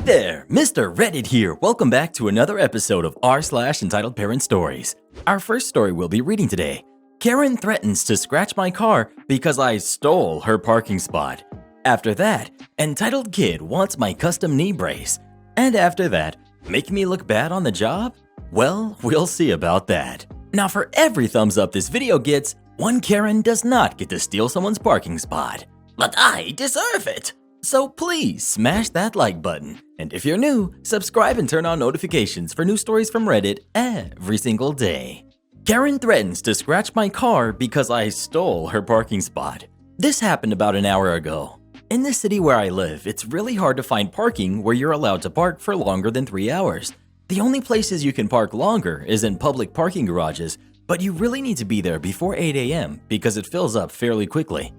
there, Mr. Reddit here. Welcome back to another episode of r/entitled Parent Stories. Our first story we'll be reading today. Karen threatens to scratch my car because I stole her parking spot. After that, entitled kid wants my custom knee brace. And after that, make me look bad on the job? Well, we'll see about that. Now for every thumbs up this video gets, one Karen does not get to steal someone's parking spot. But I deserve it! So please smash that like button, and if you're new, subscribe and turn on notifications for new stories from Reddit every single day. Karen threatens to scratch my car because I stole her parking spot. This happened about an hour ago. In the city where I live, it's really hard to find parking where you're allowed to park for longer than 3 hours. The only places you can park longer is in public parking garages, but you really need to be there before 8 a.m. because it fills up fairly quickly.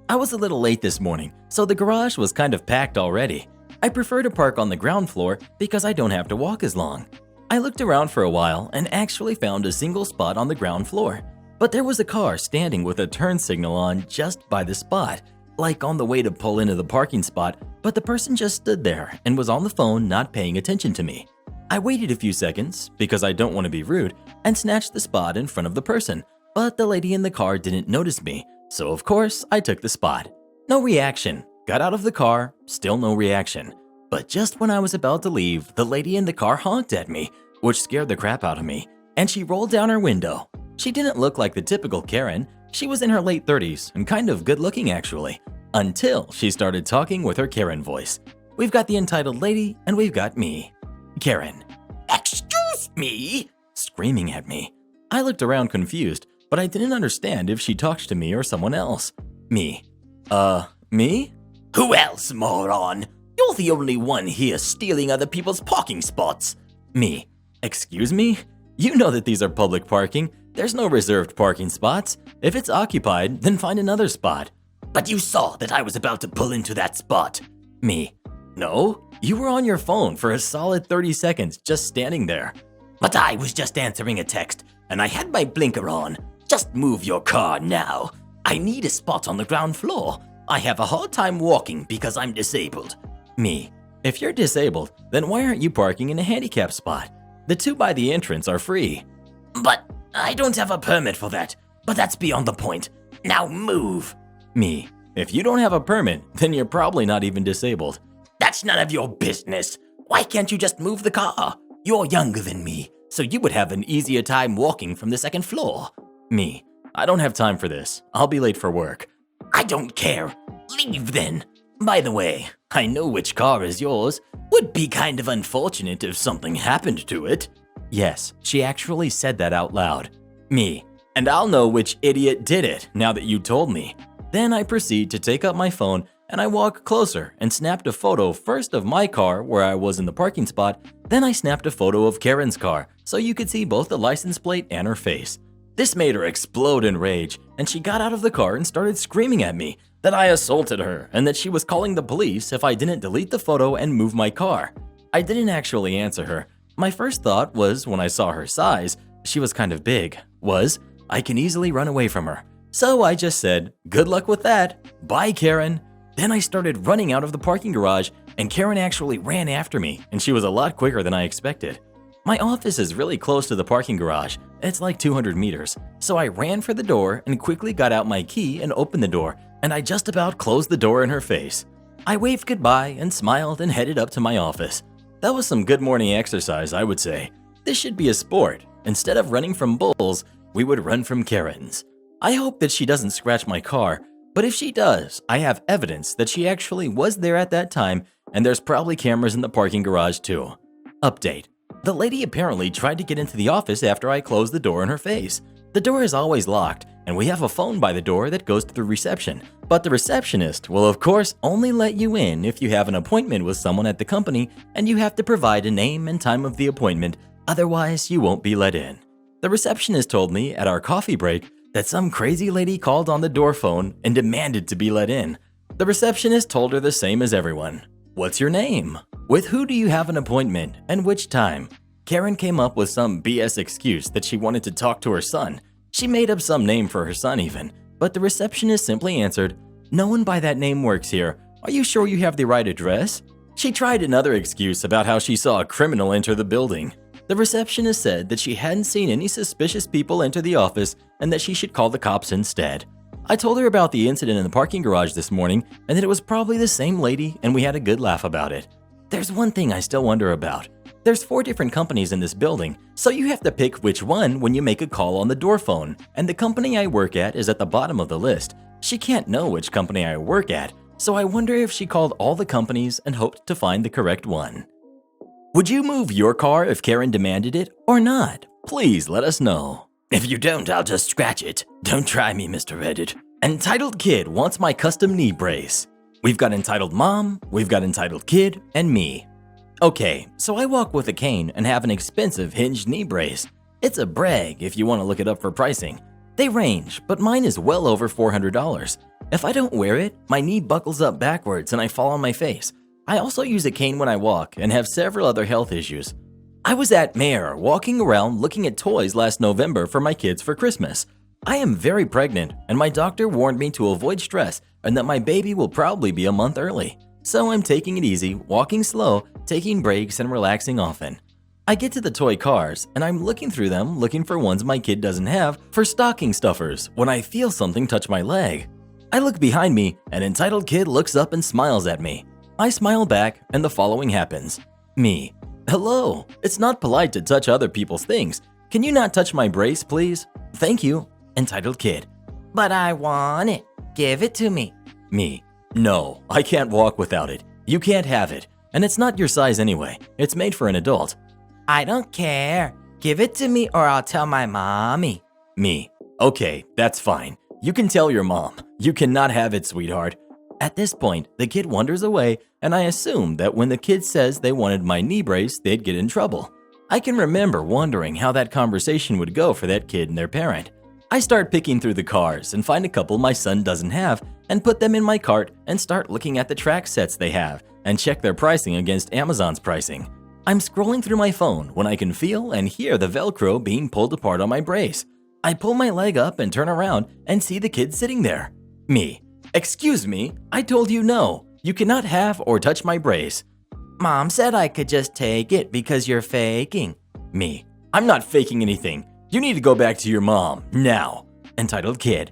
I was a little late this morning, so the garage was kind of packed already. I prefer to park on the ground floor because I don't have to walk as long. I looked around for a while and actually found a single spot on the ground floor. But there was a car standing with a turn signal on just by the spot, like on the way to pull into the parking spot, but the person just stood there and was on the phone not paying attention to me. I waited a few seconds, because I don't want to be rude, and snatched the spot in front of the person, but the lady in the car didn't notice me. So of course, I took the spot. No reaction. Got out of the car, still no reaction. But just when I was about to leave, the lady in the car honked at me, which scared the crap out of me, and she rolled down her window. She didn't look like the typical Karen. She was in her late 30s and kind of good looking actually, until she started talking with her Karen voice. We've got the entitled lady and we've got me. Karen. Excuse me? Screaming at me. I looked around confused, but I didn't understand if she talked to me or someone else. Me. Me? Who else, moron? You're the only one here stealing other people's parking spots. Me. Excuse me? You know that these are public parking. There's no reserved parking spots. If it's occupied, then find another spot. But you saw that I was about to pull into that spot. Me. No, you were on your phone for a solid 30 seconds just standing there. But I was just answering a text, and I had my blinker on. Just move your car now. I need a spot on the ground floor. I have a hard time walking because I'm disabled. Me. If you're disabled, then why aren't you parking in a handicap spot? The two by the entrance are free. But I don't have a permit for that. But that's beyond the point. Now move. Me. If you don't have a permit, then you're probably not even disabled. That's none of your business. Why can't you just move the car? You're younger than me, so you would have an easier time walking from the second floor. Me. I don't have time for this. I'll be late for work. I don't care. Leave then. By the way, I know which car is yours. Would be kind of unfortunate if something happened to it. Yes, she actually said that out loud. Me. And I'll know which idiot did it now that you told me. Then I proceed to take up my phone and I walk closer and snapped a photo first of my car where I was in the parking spot. Then I snapped a photo of Karen's car so you could see both the license plate and her face. This made her explode in rage, and she got out of the car and started screaming at me that I assaulted her and that she was calling the police if I didn't delete the photo and move my car. I didn't actually answer her. My first thought was, when I saw her size, she was kind of big, was I can easily run away from her. So I just said, good luck with that. Bye, Karen. Then I started running out of the parking garage, and Karen actually ran after me, and she was a lot quicker than I expected. My office is really close to the parking garage. It's like 200 meters. So I ran for the door and quickly got out my key and opened the door, and I just about closed the door in her face. I waved goodbye and smiled and headed up to my office. That was some good morning exercise, I would say. This should be a sport. Instead of running from bulls, we would run from Karens. I hope that she doesn't scratch my car, but if she does, I have evidence that she actually was there at that time, and there's probably cameras in the parking garage too. Update. The lady apparently tried to get into the office after I closed the door in her face. The door is always locked, and we have a phone by the door that goes to the reception. But the receptionist will of course only let you in if you have an appointment with someone at the company and you have to provide a name and time of the appointment, otherwise you won't be let in. The receptionist told me at our coffee break that some crazy lady called on the door phone and demanded to be let in. The receptionist told her the same as everyone. What's your name? With who do you have an appointment and which time? Karen came up with some BS excuse that she wanted to talk to her son. She made up some name for her son even, but the receptionist simply answered, "No one by that name works here. Are you sure you have the right address?" She tried another excuse about how she saw a criminal enter the building. The receptionist said that she hadn't seen any suspicious people enter the office and that she should call the cops instead. I told her about the incident in the parking garage this morning and that it was probably the same lady, and we had a good laugh about it. There's one thing I still wonder about. There's 4 different companies in this building, so you have to pick which one when you make a call on the door phone, and the company I work at is at the bottom of the list. She can't know which company I work at, so I wonder if she called all the companies and hoped to find the correct one. Would you move your car if Karen demanded it or not? Please let us know. If you don't, I'll just scratch it. Don't try me, Mr. Reddit. Entitled Kid wants my custom knee brace. We've got Entitled Mom, we've got Entitled Kid, and me. Okay, so I walk with a cane and have an expensive hinged knee brace. It's a brag if you want to look it up for pricing. They range, but mine is well over $400. If I don't wear it, my knee buckles up backwards and I fall on my face. I also use a cane when I walk and have several other health issues. I was at Mare walking around looking at toys last November for my kids for Christmas. I am very pregnant and my doctor warned me to avoid stress and that my baby will probably be a month early. So I'm taking it easy, walking slow, taking breaks and relaxing often. I get to the toy cars and I'm looking through them looking for ones my kid doesn't have for stocking stuffers when I feel something touch my leg. I look behind me and Entitled Kid looks up and smiles at me. I smile back and the following happens. Me. Hello, it's not polite to touch other people's things. Can you not touch my brace, please? Thank you. Entitled Kid. But I want it. Give it to me. Me. No, I can't walk without it. You can't have it. And it's not your size anyway. It's made for an adult. I don't care. Give it to me or I'll tell my mommy. Me. Okay, that's fine. You can tell your mom. You cannot have it, sweetheart. At this point, the kid wanders away, and I assume that when the kid says they wanted my knee brace, they'd get in trouble. I can remember wondering how that conversation would go for that kid and their parent. I start picking through the cars and find a couple my son doesn't have and put them in my cart and start looking at the track sets they have and check their pricing against Amazon's pricing. I'm scrolling through my phone when I can feel and hear the Velcro being pulled apart on my brace. I pull my leg up and turn around and see the kid sitting there. Me. Excuse me, I told you no. You cannot have or touch my brace. Mom said I could just take it because you're faking. Me. I'm not faking anything. You need to go back to your mom, now. Entitled Kid.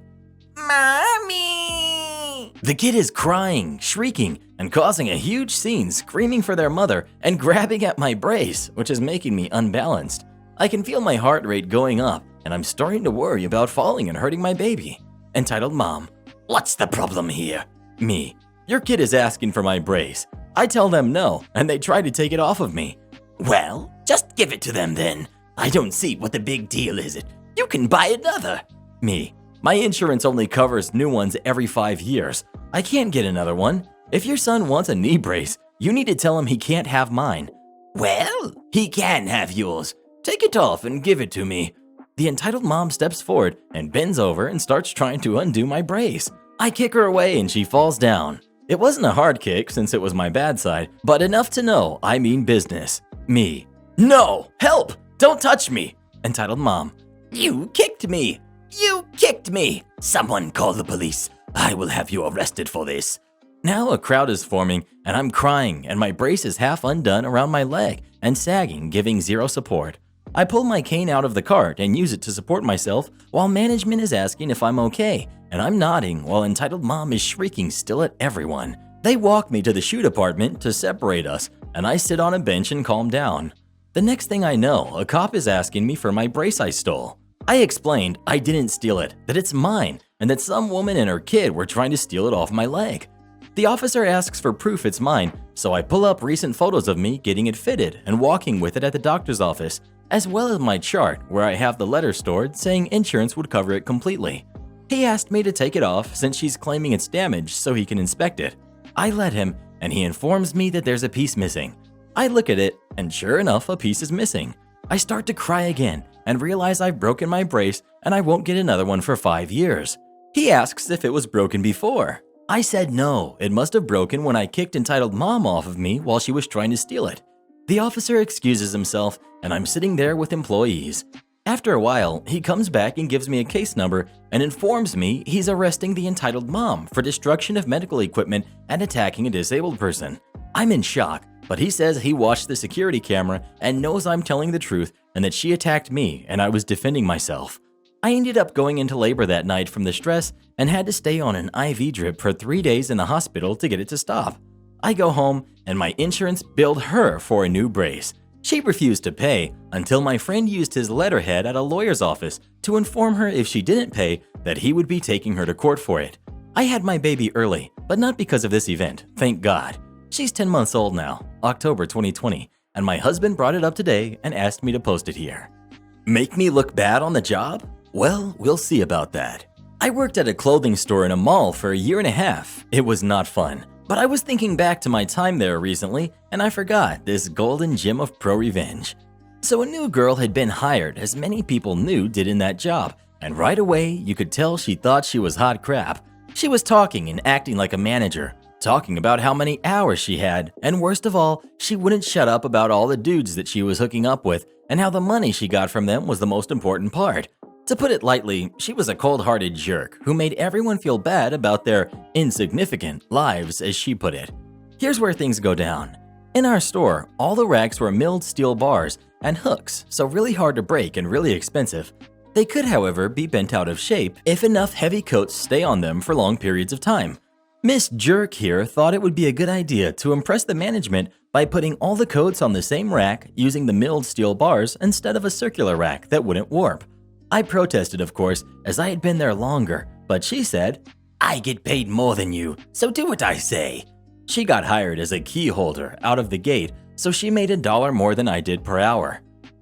Mommy! The kid is crying, shrieking, and causing a huge scene, screaming for their mother and grabbing at my brace, which is making me unbalanced. I can feel my heart rate going up, and I'm starting to worry about falling and hurting my baby. Entitled Mom. What's the problem here? Me. Your kid is asking for my brace. I tell them no, and they try to take it off of me. Well, just give it to them then. I don't see what the big deal is. You can buy another. Me. My insurance only covers new ones every 5 years. I can't get another one. If your son wants a knee brace, you need to tell him he can't have mine. Well, he can have yours. Take it off and give it to me. The entitled mom steps forward and bends over and starts trying to undo my brace. I kick her away and she falls down. It wasn't a hard kick since it was my bad side, but enough to know I mean business. Me. No! Help! Don't touch me! Entitled Mom. You kicked me! You kicked me! Someone call the police. I will have you arrested for this. Now a crowd is forming and I'm crying and my brace is half undone around my leg and sagging, giving zero support. I pull my cane out of the cart and use it to support myself while management is asking if I'm okay, and I'm nodding while entitled mom is shrieking still at everyone. They walk me to the shoe department to separate us, and I sit on a bench and calm down. The next thing I know, a cop is asking me for my brace I stole. I explained I didn't steal it, that it's mine, and that some woman and her kid were trying to steal it off my leg. The officer asks for proof it's mine, so I pull up recent photos of me getting it fitted and walking with it at the doctor's office, as well as my chart where I have the letter stored saying insurance would cover it completely. He asked me to take it off since she's claiming it's damaged so he can inspect it. I let him, and he informs me that there's a piece missing. I look at it, and sure enough, a piece is missing. I start to cry again and realize I've broken my brace and I won't get another one for 5 years. He asks if it was broken before. I said no, it must have broken when I kicked entitled mom off of me while she was trying to steal it. The officer excuses himself, and I'm sitting there with employees. After a while, he comes back and gives me a case number and informs me he's arresting the entitled mom for destruction of medical equipment and attacking a disabled person. I'm in shock, but he says he watched the security camera and knows I'm telling the truth and that she attacked me and I was defending myself. I ended up going into labor that night from the stress and had to stay on an IV drip for 3 days in the hospital to get it to stop. I go home and my insurance billed her for a new brace. She refused to pay until my friend used his letterhead at a lawyer's office to inform her if she didn't pay that he would be taking her to court for it. I had my baby early, but not because of this event, thank God. She's 10 months old now, October 2020, and my husband brought it up today and asked me to post it here. Make me look bad on the job? Well, we'll see about that. I worked at a clothing store in a mall for a year and a half. It was not fun, but I was thinking back to my time there recently and I forgot this golden gem of pro revenge. So a new girl had been hired, as many people knew did in that job, and right away you could tell she thought she was hot crap. She was talking and acting like a manager, talking about how many hours she had, and worst of all, she wouldn't shut up about all the dudes that she was hooking up with and how the money she got from them was the most important part. To put it lightly, she was a cold-hearted jerk who made everyone feel bad about their insignificant lives, as she put it. Here's where things go down. In our store, all the racks were milled steel bars and hooks, so really hard to break and really expensive. They could, however, be bent out of shape if enough heavy coats stay on them for long periods of time. Miss Jerk here thought it would be a good idea to impress the management by putting all the coats on the same rack using the milled steel bars instead of a circular rack that wouldn't warp. I protested, of course, as I had been there longer, but she said, "I get paid more than you, so do what I say." She got hired as a key holder out of the gate, so she made $1 more than I did per hour.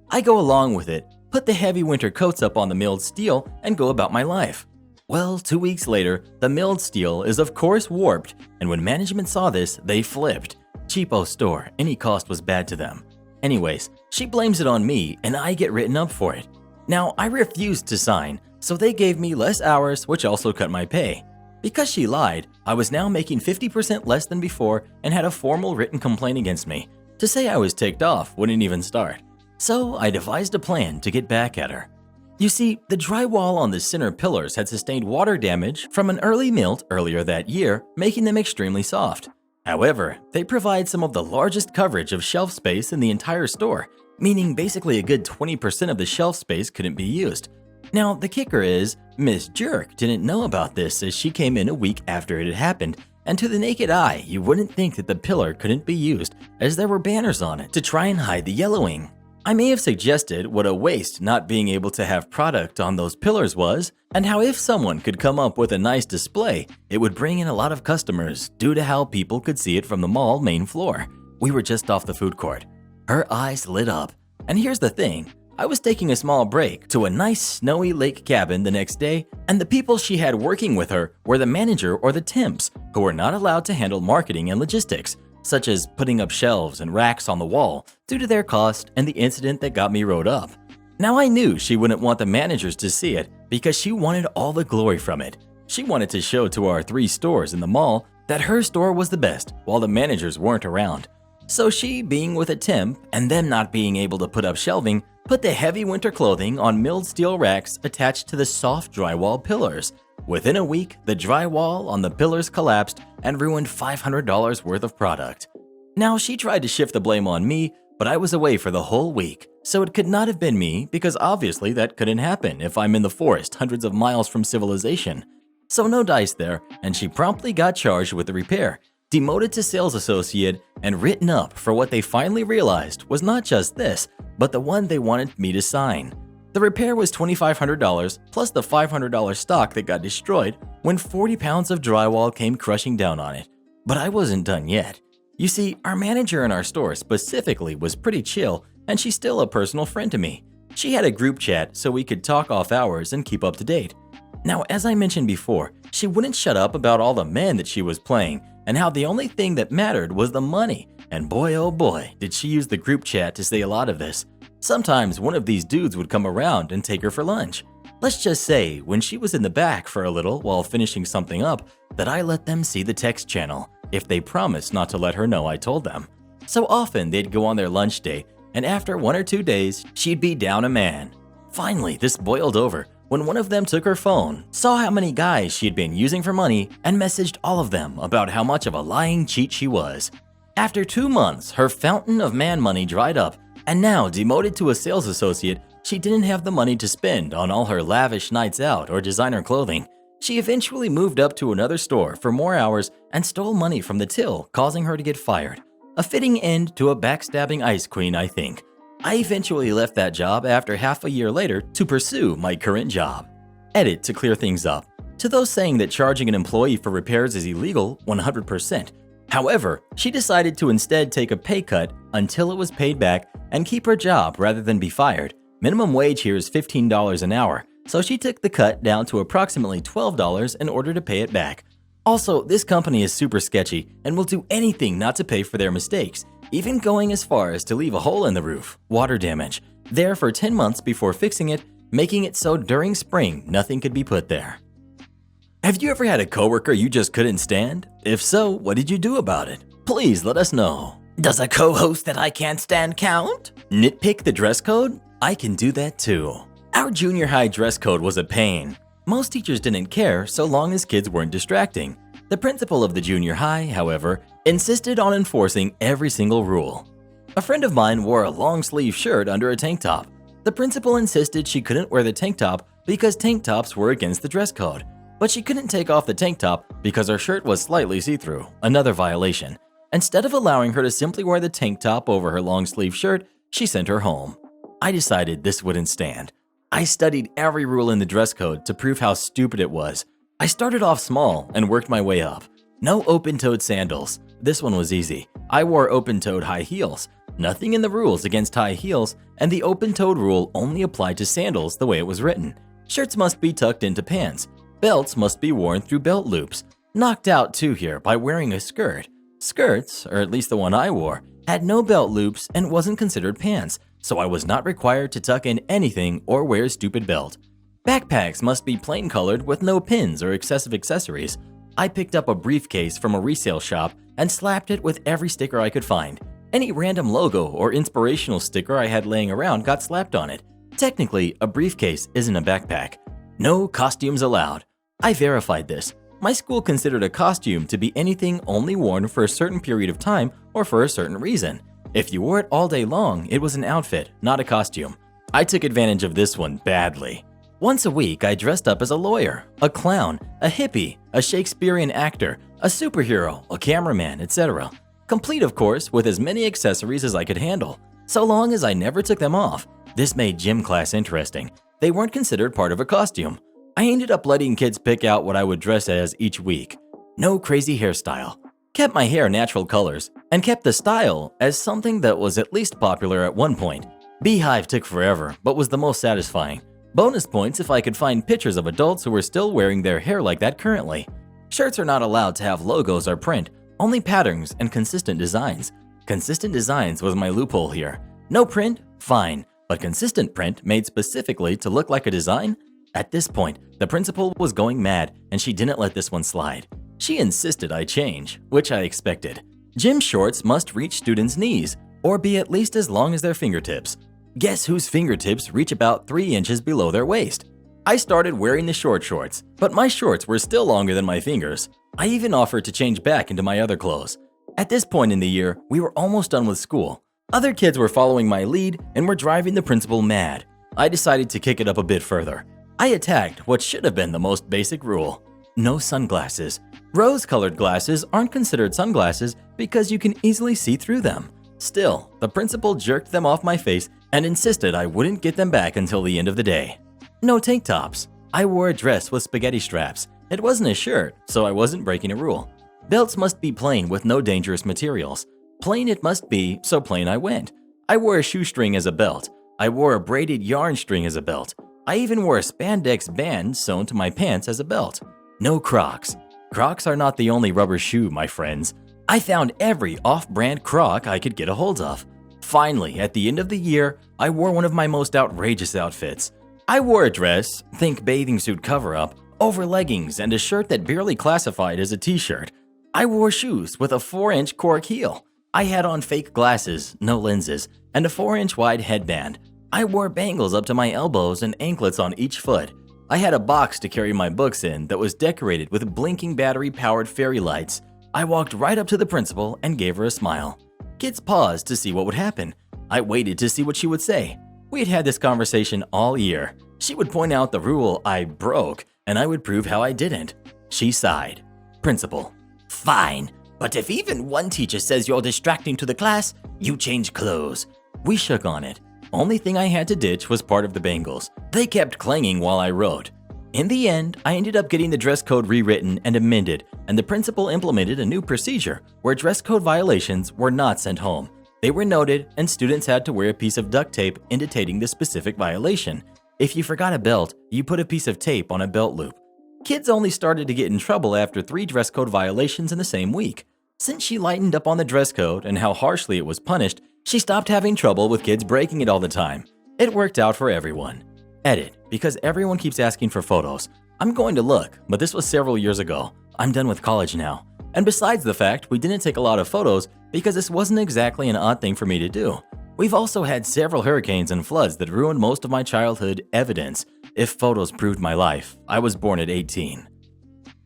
I go along with it, put the heavy winter coats up on the milled steel, and go about my life. Well, 2 weeks later, the milled steel is of course warped, and when management saw this, they flipped. Cheapo store, any cost was bad to them. Anyways, she blames it on me, and I get written up for it. Now, I refused to sign, so they gave me less hours, which also cut my pay. Because she lied, I was now making 50% less than before and had a formal written complaint against me. To say I was ticked off wouldn't even start. So I devised a plan to get back at her. You see, the drywall on the center pillars had sustained water damage from an early melt earlier that year, making them extremely soft. However, they provide some of the largest coverage of shelf space in the entire store, meaning basically a good 20% of the shelf space couldn't be used. Now, the kicker is, Miss Jerk didn't know about this as she came in a week after it had happened, and to the naked eye, you wouldn't think that the pillar couldn't be used as there were banners on it to try and hide the yellowing. I may have suggested what a waste not being able to have product on those pillars was, and how if someone could come up with a nice display, it would bring in a lot of customers due to how people could see it from the mall main floor. We were just off the food court. Her eyes lit up. And here's the thing, I was taking a small break to a nice snowy lake cabin the next day, and the people she had working with her were the manager or the temps, who were not allowed to handle marketing and logistics, such as putting up shelves and racks on the wall, due to their cost and the incident that got me wrote up. Now I knew she wouldn't want the managers to see it because she wanted all the glory from it. She wanted to show to our 3 stores in the mall that her store was the best while the managers weren't around. So she, being with a temp and them not being able to put up shelving, put the heavy winter clothing on milled steel racks attached to the soft drywall pillars. Within a week, the drywall on the pillars collapsed and ruined $500 worth of product. Now, she tried to shift the blame on me, but I was away for the whole week, so it could not have been me because obviously that couldn't happen if I'm in the forest hundreds of miles from civilization. So no dice there, and she promptly got charged with the repair, demoted to sales associate, and written up for what they finally realized was not just this, but the one they wanted me to sign. The repair was $2,500 plus the $500 stock that got destroyed when 40 pounds of drywall came crushing down on it. But I wasn't done yet. You see, our manager in our store specifically was pretty chill, and she's still a personal friend to me. She had a group chat so we could talk off hours and keep up to date. Now, as I mentioned before, she wouldn't shut up about all the men that she was playing and how the only thing that mattered was the money. And boy oh boy, did she use the group chat to say a lot of this. Sometimes one of these dudes would come around and take her for lunch. Let's just say, when she was in the back for a little while finishing something up, that I let them see the text channel, if they promised not to let her know I told them. So often they'd go on their lunch date, and after 1 or 2 days, she'd be down a man. Finally, this boiled over when one of them took her phone, saw how many guys she'd been using for money, and messaged all of them about how much of a lying cheat she was. After 2 months, her fountain of man money dried up, and now demoted to a sales associate, she didn't have the money to spend on all her lavish nights out or designer clothing. She eventually moved up to another store for more hours and stole money from the till, causing her to get fired. A fitting end to a backstabbing ice queen, I think. I eventually left that job after half a year later to pursue my current job. Edit to clear things up. To those saying that charging an employee for repairs is illegal, 100%. However, she decided to instead take a pay cut until it was paid back and keep her job rather than be fired. Minimum wage here is $15 an hour, so she took the cut down to approximately $12 in order to pay it back. Also, this company is super sketchy and will do anything not to pay for their mistakes, even going as far as to leave a hole in the roof, water damage, there for 10 months before fixing it, making it so during spring nothing could be put there. Have you ever had a coworker you just couldn't stand? If so, what did you do about it? Please let us know. Does a co-host that I can't stand count? Nitpick the dress code? I can do that too. Our junior high dress code was a pain. Most teachers didn't care so long as kids weren't distracting. The principal of the junior high, however, insisted on enforcing every single rule. A friend of mine wore a long-sleeve shirt under a tank top. The principal insisted she couldn't wear the tank top because tank tops were against the dress code. But she couldn't take off the tank top because her shirt was slightly see-through, another violation. Instead of allowing her to simply wear the tank top over her long-sleeve shirt, she sent her home. I decided this wouldn't stand. I studied every rule in the dress code to prove how stupid it was. I started off small and worked my way up. No open-toed sandals. This one was easy. I wore open-toed high heels. Nothing in the rules against high heels, and the open-toed rule only applied to sandals the way it was written. Shirts must be tucked into pants. Belts must be worn through belt loops. Knocked out too here by wearing a skirt. Skirts, or at least the one I wore, had no belt loops and wasn't considered pants, so I was not required to tuck in anything or wear a stupid belt. Backpacks must be plain colored with no pins or excessive accessories. I picked up a briefcase from a resale shop and slapped it with every sticker I could find. Any random logo or inspirational sticker I had laying around got slapped on it. Technically, a briefcase isn't a backpack. No costumes allowed. I verified this. My school considered a costume to be anything only worn for a certain period of time or for a certain reason. If you wore it all day long, it was an outfit, not a costume. I took advantage of this one badly. Once a week, I dressed up as a lawyer, a clown, a hippie, a Shakespearean actor, a superhero, a cameraman, etc. Complete, of course, with as many accessories as I could handle, so long as I never took them off. This made gym class interesting. They weren't considered part of a costume. I ended up letting kids pick out what I would dress as each week. No crazy hairstyle. Kept my hair natural colors, and kept the style as something that was at least popular at one point. Beehive took forever, but was the most satisfying. Bonus points if I could find pictures of adults who were still wearing their hair like that currently. Shirts are not allowed to have logos or print, only patterns and consistent designs. Consistent designs was my loophole here. No print? Fine, but consistent print made specifically to look like a design? At this point, the principal was going mad and she didn't let this one slide. She insisted I change, which I expected. Gym shorts must reach students' knees, or be at least as long as their fingertips. Guess whose fingertips reach about 3 inches below their waist? I started wearing the short shorts, but my shorts were still longer than my fingers. I even offered to change back into my other clothes. At this point in the year, we were almost done with school. Other kids were following my lead and were driving the principal mad. I decided to kick it up a bit further. I attacked what should have been the most basic rule. No sunglasses. Rose-colored glasses aren't considered sunglasses because you can easily see through them. Still, the principal jerked them off my face and insisted I wouldn't get them back until the end of the day. No tank tops. I wore a dress with spaghetti straps. It wasn't a shirt, so I wasn't breaking a rule. Belts must be plain with no dangerous materials. Plain it must be, so plain I went. I wore a shoestring as a belt. I wore a braided yarn string as a belt. I even wore a spandex band sewn to my pants as a belt. No Crocs. Crocs are not the only rubber shoe, my friends. I found every off-brand Croc I could get a hold of. Finally, at the end of the year, I wore one of my most outrageous outfits. I wore a dress, think bathing suit cover-up, over leggings and a shirt that barely classified as a t-shirt. I wore shoes with a 4-inch cork heel. I had on fake glasses, no lenses, and a 4-inch wide headband. I wore bangles up to my elbows and anklets on each foot. I had a box to carry my books in that was decorated with blinking battery-powered fairy lights. I walked right up to the principal and gave her a smile. Kids paused to see what would happen. I waited to see what she would say. We had had this conversation all year. She would point out the rule I broke, and I would prove how I didn't. She sighed. Principal: fine, but if even one teacher says you're distracting to the class, you change clothes. We shook on it. Only thing I had to ditch was part of the bangles. They kept clanging while I wrote. In the end, I ended up getting the dress code rewritten and amended, and the principal implemented a new procedure where dress code violations were not sent home. They were noted, and students had to wear a piece of duct tape indicating the specific violation. If you forgot a belt, you put a piece of tape on a belt loop. Kids only started to get in trouble after 3 dress code violations in the same week. Since she lightened up on the dress code and how harshly it was punished, she stopped having trouble with kids breaking it all the time. It worked out for everyone. Edit, because everyone keeps asking for photos. I'm going to look, but this was several years ago. I'm done with college now. And besides the fact we didn't take a lot of photos because this wasn't exactly an odd thing for me to do. We've also had several hurricanes and floods that ruined most of my childhood evidence. If photos proved my life, I was born at 18.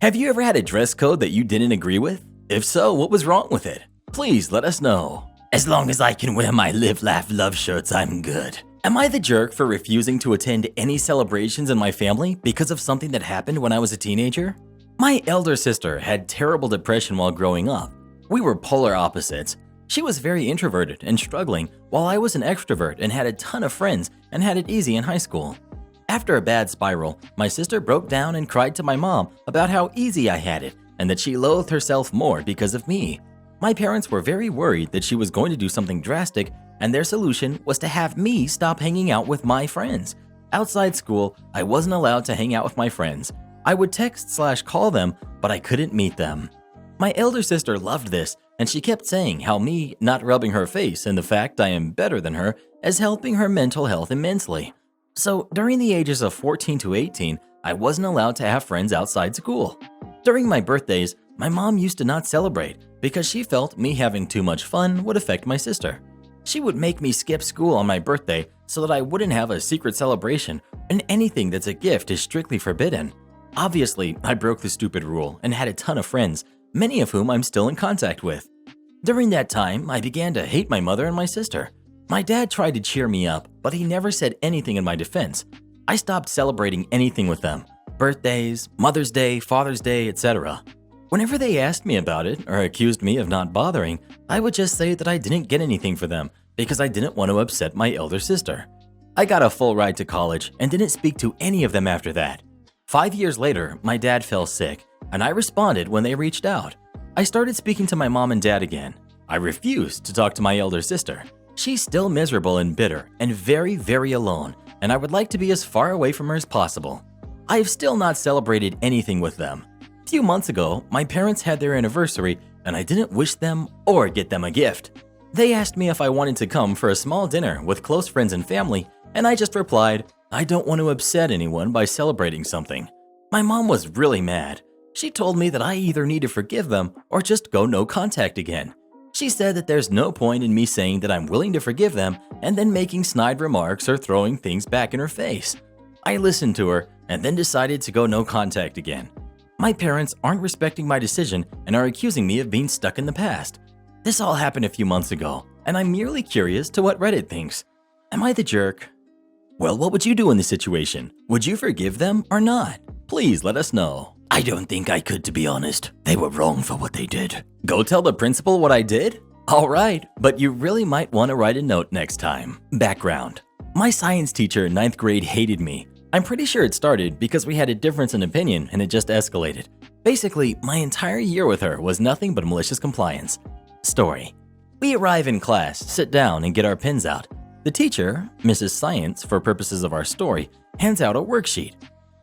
Have you ever had a dress code that you didn't agree with? If so, what was wrong with it? Please let us know. As long as I can wear my Live, Laugh, Love shirts, I'm good. Am I the jerk for refusing to attend any celebrations in my family because of something that happened when I was a teenager? My elder sister had terrible depression while growing up. We were polar opposites. She was very introverted and struggling, while I was an extrovert and had a ton of friends and had it easy in high school. After a bad spiral, my sister broke down and cried to my mom about how easy I had it and that she loathed herself more because of me. My parents were very worried that she was going to do something drastic, and their solution was to have me stop hanging out with my friends. Outside school, I wasn't allowed to hang out with my friends. I would text/call them, but I couldn't meet them. My elder sister loved this, and she kept saying how me not rubbing her face and the fact I am better than her is helping her mental health immensely. So during the ages of 14 to 18, I wasn't allowed to have friends outside school. During my birthdays, my mom used to not celebrate because she felt me having too much fun would affect my sister. She would make me skip school on my birthday so that I wouldn't have a secret celebration, and anything that's a gift is strictly forbidden. Obviously, I broke the stupid rule and had a ton of friends, many of whom I'm still in contact with. During that time, I began to hate my mother and my sister. My dad tried to cheer me up, but he never said anything in my defense. I stopped celebrating anything with them: birthdays, Mother's Day, Father's Day, etc. Whenever they asked me about it or accused me of not bothering, I would just say that I didn't get anything for them because I didn't want to upset my elder sister. I got a full ride to college and didn't speak to any of them after that. 5 years later, my dad fell sick, and I responded when they reached out. I started speaking to my mom and dad again. I refused to talk to my elder sister. She's still miserable and bitter and very, very alone, and I would like to be as far away from her as possible. I have still not celebrated anything with them. A few months ago, my parents had their anniversary, and I didn't wish them or get them a gift. They asked me if I wanted to come for a small dinner with close friends and family, and I just replied, I don't want to upset anyone by celebrating something. My mom was really mad. She told me that I either need to forgive them or just go no contact again. She said that there's no point in me saying that I'm willing to forgive them and then making snide remarks or throwing things back in her face. I listened to her and then decided to go no contact again. My parents aren't respecting my decision and are accusing me of being stuck in the past. This all happened a few months ago, and I'm merely curious to what Reddit thinks. Am I the jerk? Well, what would you do in this situation? Would you forgive them or not? Please let us know. I don't think I could, to be honest. They were wrong for what they did. Go tell the principal what I did? Alright, but you really might want to write a note next time. Background. My science teacher in 9th grade hated me. I'm pretty sure it started because we had a difference in opinion and it just escalated. Basically, my entire year with her was nothing but malicious compliance. Story. We arrive in class, sit down, and get our pens out. The teacher, Mrs. Science for purposes of our story, hands out a worksheet.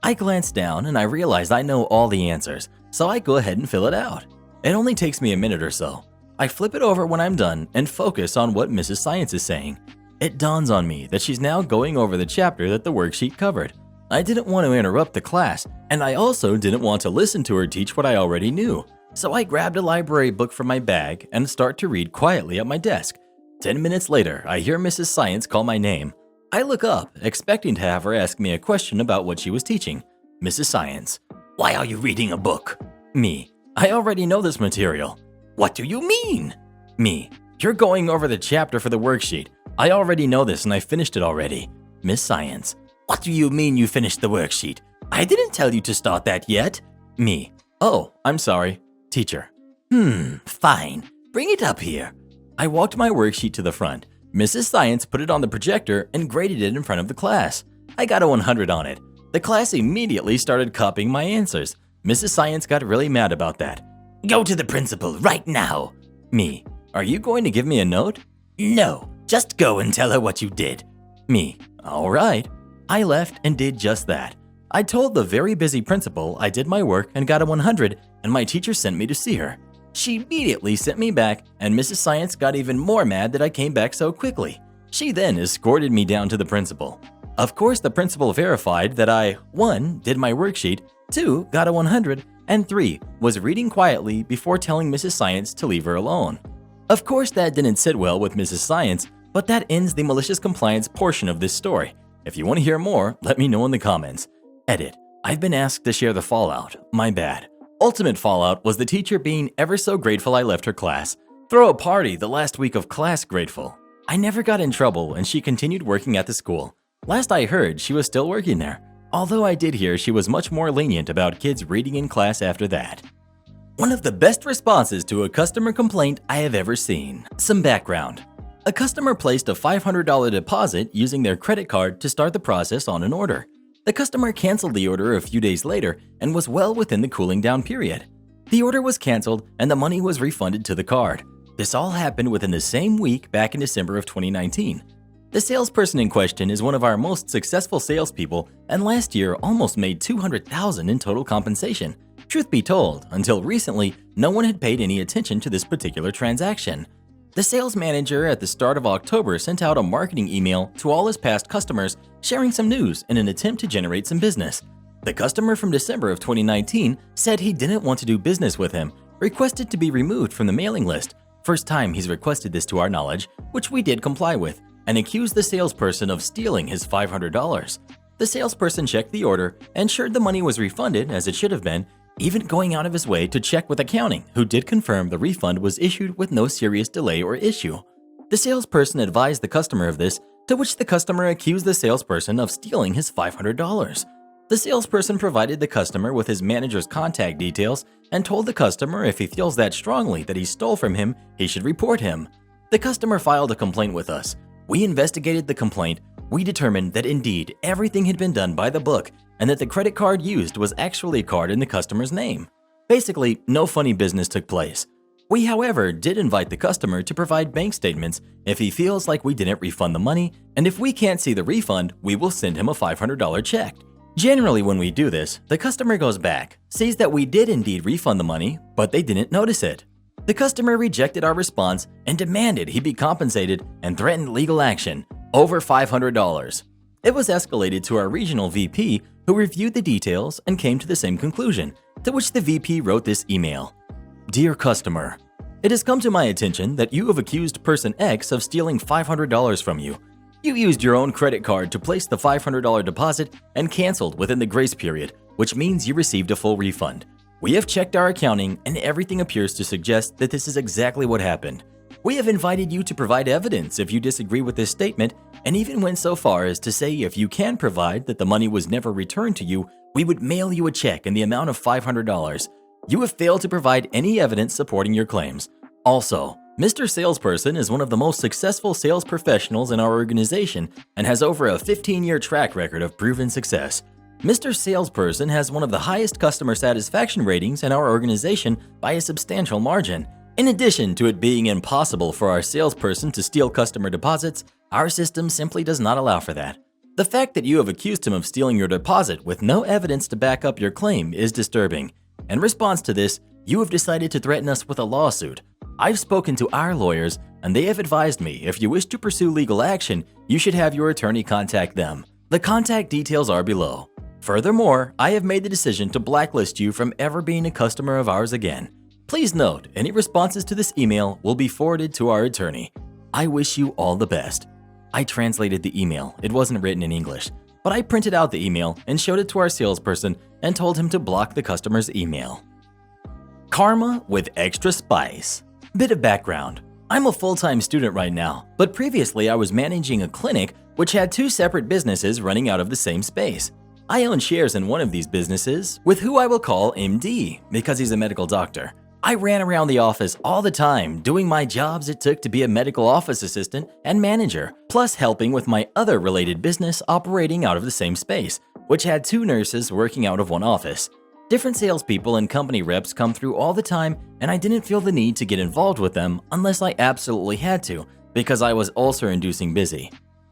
I glance down and I realize I know all the answers, so I go ahead and fill it out. It only takes me a minute or so. I flip it over when I'm done and focus on what Mrs. Science is saying. It dawns on me that she's now going over the chapter that the worksheet covered. I didn't want to interrupt the class, and I also didn't want to listen to her teach what I already knew. So I grabbed a library book from my bag and start to read quietly at my desk. 10 minutes later, I hear Mrs. Science call my name. I look up, expecting to have her ask me a question about what she was teaching. Mrs. Science. Why are you reading a book? Me. I already know this material. What do you mean? Me. You're going over the chapter for the worksheet. I already know this and I finished it already. Miss Science. What do you mean you finished the worksheet? I didn't tell you to start that yet. Me. Oh, I'm sorry. Teacher. Fine. Bring it up here. I walked my worksheet to the front. Mrs. Science put it on the projector and graded it in front of the class. I got a 100 on it. The class immediately started copying my answers. Mrs. Science got really mad about that. Go to the principal right now. Me. Are you going to give me a note? No, just go and tell her what you did. Me. All right. I left and did just that. I told the very busy principal I did my work and got a 100, and my teacher sent me to see her. She immediately sent me back, and Mrs. Science got even more mad that I came back so quickly. She then escorted me down to the principal. Of course, the principal verified that I 1. Did my worksheet, 2. Got a 100, and 3. Was reading quietly before telling Mrs. Science to leave her alone. Of course, that didn't sit well with Mrs. Science, but that ends the malicious compliance portion of this story. If you want to hear more, let me know in the comments. Edit. I've been asked to share the fallout. My bad. Ultimate fallout was the teacher being ever so grateful I left her class. Throw a party the last week of class grateful. I never got in trouble and she continued working at the school. Last I heard, she was still working there. Although I did hear she was much more lenient about kids reading in class after that. One of the best responses to a customer complaint I have ever seen. Some background. A customer placed a $500 deposit using their credit card to start the process on an order. The customer canceled the order a few days later and was well within the cooling down period. The order was canceled and the money was refunded to the card. This all happened within the same week back in December of 2019. The salesperson in question is one of our most successful salespeople and last year almost made $200,000 in total compensation. Truth be told, until recently, no one had paid any attention to this particular transaction. The sales manager at the start of October sent out a marketing email to all his past customers sharing some news in an attempt to generate some business. The customer from December of 2019 said he didn't want to do business with him, requested to be removed from the mailing list. First time he's requested this to our knowledge, which we did comply with, and accused the salesperson of stealing his $500. The salesperson checked the order, ensured the money was refunded as it should have been, even going out of his way to check with accounting, who did confirm the refund was issued with no serious delay or issue. The salesperson advised the customer of this, to which the customer accused the salesperson of stealing his $500. The salesperson provided the customer with his manager's contact details and told the customer if he feels that strongly that he stole from him, he should report him. The customer filed a complaint with us. We investigated the complaint. We determined that indeed everything had been done by the book and that the credit card used was actually a card in the customer's name. Basically, no funny business took place. We, however, did invite the customer to provide bank statements if he feels like we didn't refund the money, and if we can't see the refund, we will send him a $500 check. Generally, when we do this, the customer goes back, sees that we did indeed refund the money, but they didn't notice it. The customer rejected our response and demanded he be compensated and threatened legal action, over $500. It was escalated to our regional VP, who reviewed the details and came to the same conclusion, to which the VP wrote this email. Dear customer, it has come to my attention that you have accused person X of stealing $500 from you. You used your own credit card to place the $500 deposit and canceled within the grace period, which means you received a full refund. We have checked our accounting and everything appears to suggest that this is exactly what happened. We have invited you to provide evidence if you disagree with this statement and even went so far as to say if you can provide that the money was never returned to you, we would mail you a check in the amount of $500. You have failed to provide any evidence supporting your claims. Also, Mr. Salesperson is one of the most successful sales professionals in our organization and has over a 15-year track record of proven success. Mr. Salesperson has one of the highest customer satisfaction ratings in our organization by a substantial margin. In addition to it being impossible for our salesperson to steal customer deposits, our system simply does not allow for that. The fact that you have accused him of stealing your deposit with no evidence to back up your claim is disturbing. In response to this, you have decided to threaten us with a lawsuit. I've spoken to our lawyers, and they have advised me if you wish to pursue legal action, you should have your attorney contact them. The contact details are below. Furthermore, I have made the decision to blacklist you from ever being a customer of ours again. Please note, any responses to this email will be forwarded to our attorney. I wish you all the best. I translated the email. It wasn't written in English, but I printed out the email and showed it to our salesperson and told him to block the customer's email. Karma with extra spice. Bit of background. I'm a full-time student right now, but previously I was managing a clinic which had two separate businesses running out of the same space. I own shares in one of these businesses with who I will call MD because he's a medical doctor. I ran around the office all the time doing my jobs it took to be a medical office assistant and manager, plus helping with my other related business operating out of the same space, which had two nurses working out of one office. Different salespeople and company reps come through all the time, and I didn't feel the need to get involved with them unless I absolutely had to, because I was ulcer-inducing busy.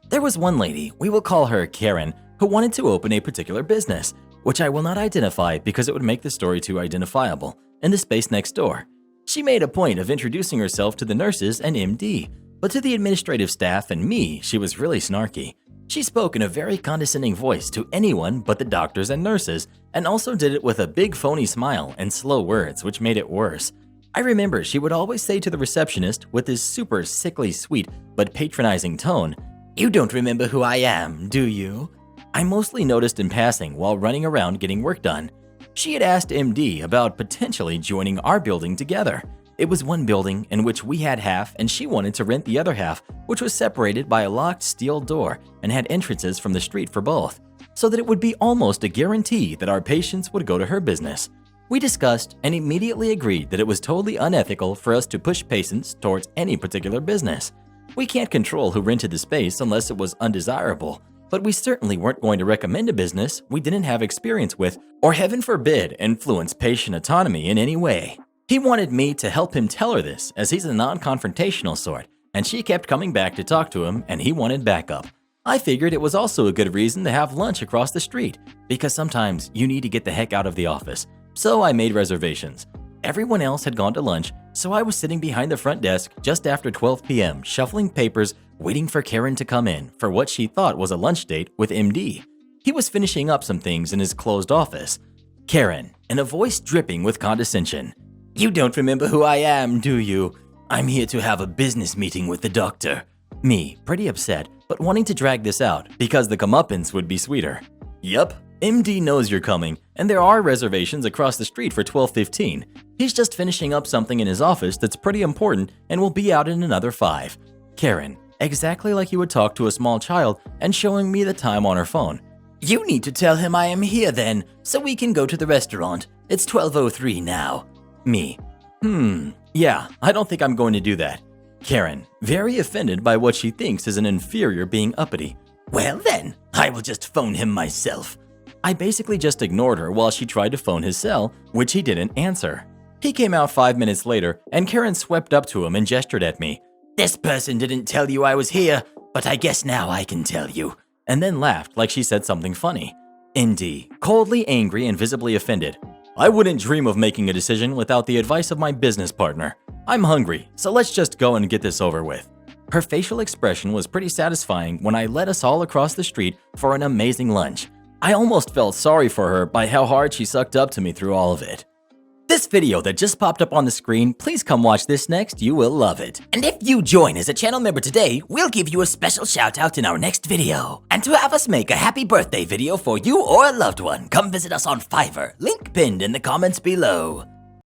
There was one lady, we will call her Karen, who wanted to open a particular business, which I will not identify because it would make the story too identifiable, in the space next door. She made a point of introducing herself to the nurses and MD, but to the administrative staff and me, she was really snarky. She spoke in a very condescending voice to anyone but the doctors and nurses, and also did it with a big phony smile and slow words, which made it worse. I remember she would always say to the receptionist with this super sickly sweet but patronizing tone, "You don't remember who I am, do you?" I mostly noticed in passing while running around getting work done. She had asked MD about potentially joining our building together. It was one building in which we had half and she wanted to rent the other half, which was separated by a locked steel door and had entrances from the street for both, so that it would be almost a guarantee that our patients would go to her business. We discussed and immediately agreed that it was totally unethical for us to push patients towards any particular business. We can't control who rented the space unless it was undesirable, but we certainly weren't going to recommend a business we didn't have experience with or, heaven forbid, influence patient autonomy in any way. He wanted me to help him tell her this, as he's a non-confrontational sort, and she kept coming back to talk to him and he wanted backup. I figured it was also a good reason to have lunch across the street, because sometimes you need to get the heck out of the office, so I made reservations. Everyone else had gone to lunch, so I was sitting behind the front desk just after 12 p.m. shuffling papers, waiting for Karen to come in for what she thought was a lunch date with MD. He was finishing up some things in his closed office. Karen, in a voice dripping with condescension, "You don't remember who I am, do you? I'm here to have a business meeting with the doctor." Me, pretty upset, but wanting to drag this out because the comeuppance would be sweeter. "Yup, MD knows you're coming, and there are reservations across the street for 12:15. He's just finishing up something in his office that's pretty important and will be out in another 5. Karen, exactly like you would talk to a small child and showing me the time on her phone. "You need to tell him I am here then, so we can go to the restaurant. It's 12:03 now. Me, yeah, I don't think I'm going to do that. Karen, very offended by what she thinks is an inferior being uppity. "Well then, I will just phone him myself." I basically just ignored her while she tried to phone his cell, which he didn't answer. He came out 5 minutes later, and Karen swept up to him and gestured at me. "This person didn't tell you I was here, but I guess now I can tell you," and then laughed like she said something funny. ND, coldly angry and visibly offended. "I wouldn't dream of making a decision without the advice of my business partner. I'm hungry, so let's just go and get this over with." Her facial expression was pretty satisfying when I led us all across the street for an amazing lunch. I almost felt sorry for her by how hard she sucked up to me through all of it. This video that just popped up on the screen, please come watch this next, you will love it. And if you join as a channel member today, we'll give you a special shout out in our next video. And to have us make a happy birthday video for you or a loved one, come visit us on Fiverr, link pinned in the comments below.